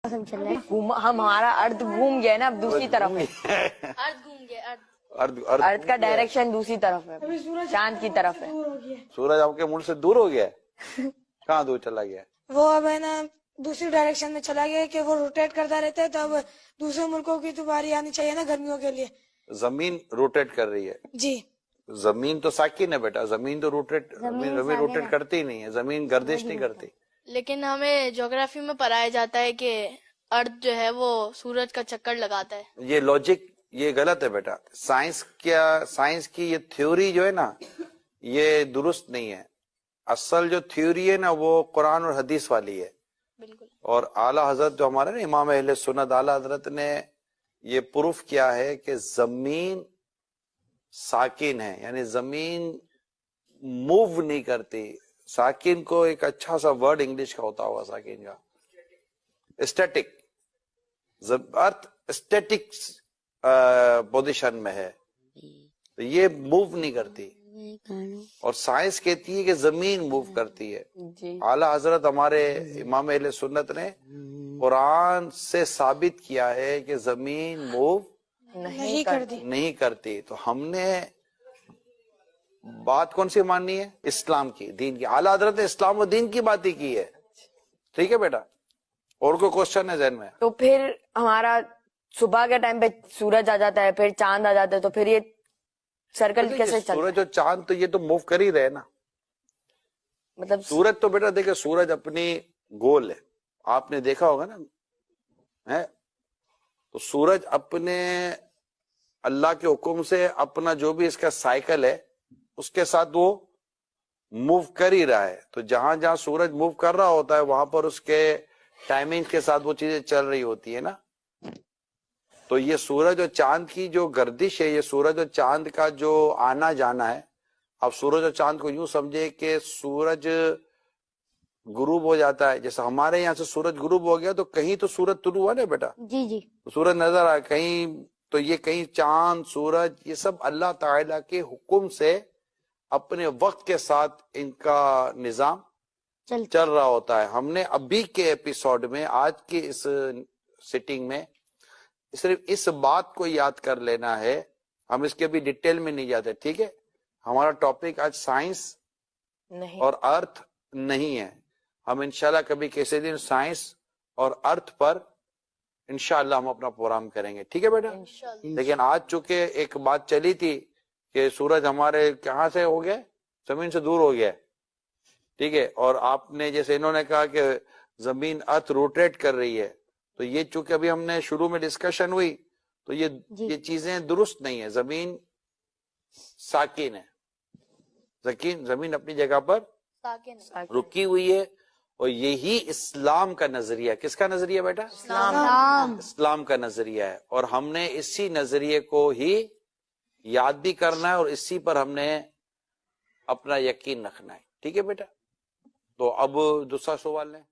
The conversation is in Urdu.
چل رہا ہے ہمارا ارتھ گھوم گیا ہے نا، اب دوسری طرف ہے. ارتھ گھوم گیا. ارتھ کا ڈائریکشن دوسری طرف ہے، چاند کی طرف ہے. سورج آپ کے ملک سے دور ہو گیا ہے؟ کہاں دور چلا گیا؟ وہ اب ہے نا دوسری ڈائریکشن میں چلا گیا کہ وہ روٹیٹ کرتا رہتا ہے، تو اب دوسرے ملکوں کی تو باری آنی چاہیے نا گرمیوں کے لیے. زمین روٹیٹ کر رہی ہے. جی زمین تو ساکن ہے بیٹا، زمین تو زمین روٹیٹ کرتی نہیں ہے، زمین گردش نہیں کرتی. لیکن ہمیں جغرافی میں پڑھایا جاتا ہے کہ ارتھ جو ہے وہ سورج کا چکر لگاتا ہے. یہ لاجک یہ غلط ہے بیٹا. سائنس کی یہ تھیوری جو ہے نا یہ درست نہیں ہے. اصل جو تھیوری ہے نا وہ قرآن اور حدیث والی ہے. بالکل. اور اعلیٰ حضرت جو ہمارے نا امام اہل سنت اعلیٰ حضرت نے یہ پروف کیا ہے کہ زمین ساکن ہے، یعنی زمین موو نہیں کرتی. ساکن کو ایک اچھا سا ورڈ انگلش کا ہوتا ہوگا ساکن کا، اسٹیٹک. ارتھ اسٹیٹک پوزیشن میں ہے، تو یہ موو نہیں کرتی. اور سائنس کہتی ہے کہ زمین موو کرتی ہے. اعلیٰ حضرت ہمارے امام اہل سنت نے قرآن سے ثابت کیا ہے کہ زمین موو نہیں کرتی. تو ہم نے بات کون سی ماننی ہے؟ اسلام کی، دین کی. اعلیٰ حضرت نے اسلام و دین کی بات ہی کی ہے. ٹھیک ہے بیٹا، اور کوئی کوشچن ہے ذہن میں؟ تو پھر ہمارا صبح کے ٹائم پہ سورج آ جاتا ہے، پھر چاند آ جاتا ہے، تو پھر یہ سرکل کیسے چلتا ہے؟ سورج اور چاند تو یہ تو موو کر ہی رہے نا. مطلب سورج تو بیٹا دیکھیں سورج اپنی گول ہے، آپ نے دیکھا ہوگا نا. تو سورج اپنے اللہ کے حکم سے اپنا جو بھی اس کا سائیکل ہے اس کے ساتھ وہ موو کر ہی رہا ہے. تو جہاں جہاں سورج موو کر رہا ہوتا ہے وہاں پر اس کے ٹائمنگ کے ساتھ وہ چیزیں چل رہی ہوتی ہے نا. تو یہ سورج اور چاند کی جو گردش ہے، یہ سورج اور چاند کا جو آنا جانا ہے. اب سورج اور چاند کو یوں سمجھے کہ سورج غروب ہو جاتا ہے، جیسے ہمارے یہاں سے سورج غروب ہو گیا تو کہیں تو سورج طلوع ہوا نا بیٹا. جی سورج نظر آئے کہیں، تو یہ کہیں چاند سورج یہ سب اللہ تعالیٰ کے حکم سے اپنے وقت کے ساتھ ان کا نظام چل رہا ہوتا ہے. ہم نے ابھی کے ایپیسوڈ میں آج کی اس سیٹنگ میں صرف اس بات کو یاد کر لینا ہے، ہم اس کے بھی ڈیٹیل میں نہیں جاتے. ٹھیک ہے، ہمارا ٹاپک آج سائنس اور ارتھ نہیں ہے. ہم انشاءاللہ کبھی کسی دن سائنس اور ارتھ پر انشاءاللہ ہم اپنا پروگرام کریں گے. ٹھیک ہے بیٹا. لیکن آج چونکہ ایک بات چلی تھی کہ سورج ہمارے کہاں سے ہو گیا، زمین سے دور ہو گیا. ٹھیک ہے، اور آپ نے جیسے انہوں نے کہا کہ زمین ارتھ روٹیٹ کر رہی ہے، تو یہ چونکہ ابھی ہم نے شروع میں ڈسکشن ہوئی تو یہ چیزیں درست نہیں ہے. زمین ساکن ہے، زمین اپنی جگہ پر رکی ہوئی ہے. اور یہی اسلام کا نظریہ، کس کا نظریہ بیٹا؟ اسلام کا نظریہ ہے. اور ہم نے اسی نظریے کو ہی یاد بھی کرنا ہے اور اسی پر ہم نے اپنا یقین رکھنا ہے. ٹھیک ہے بیٹا. تو اب دوسرا سوال لیں.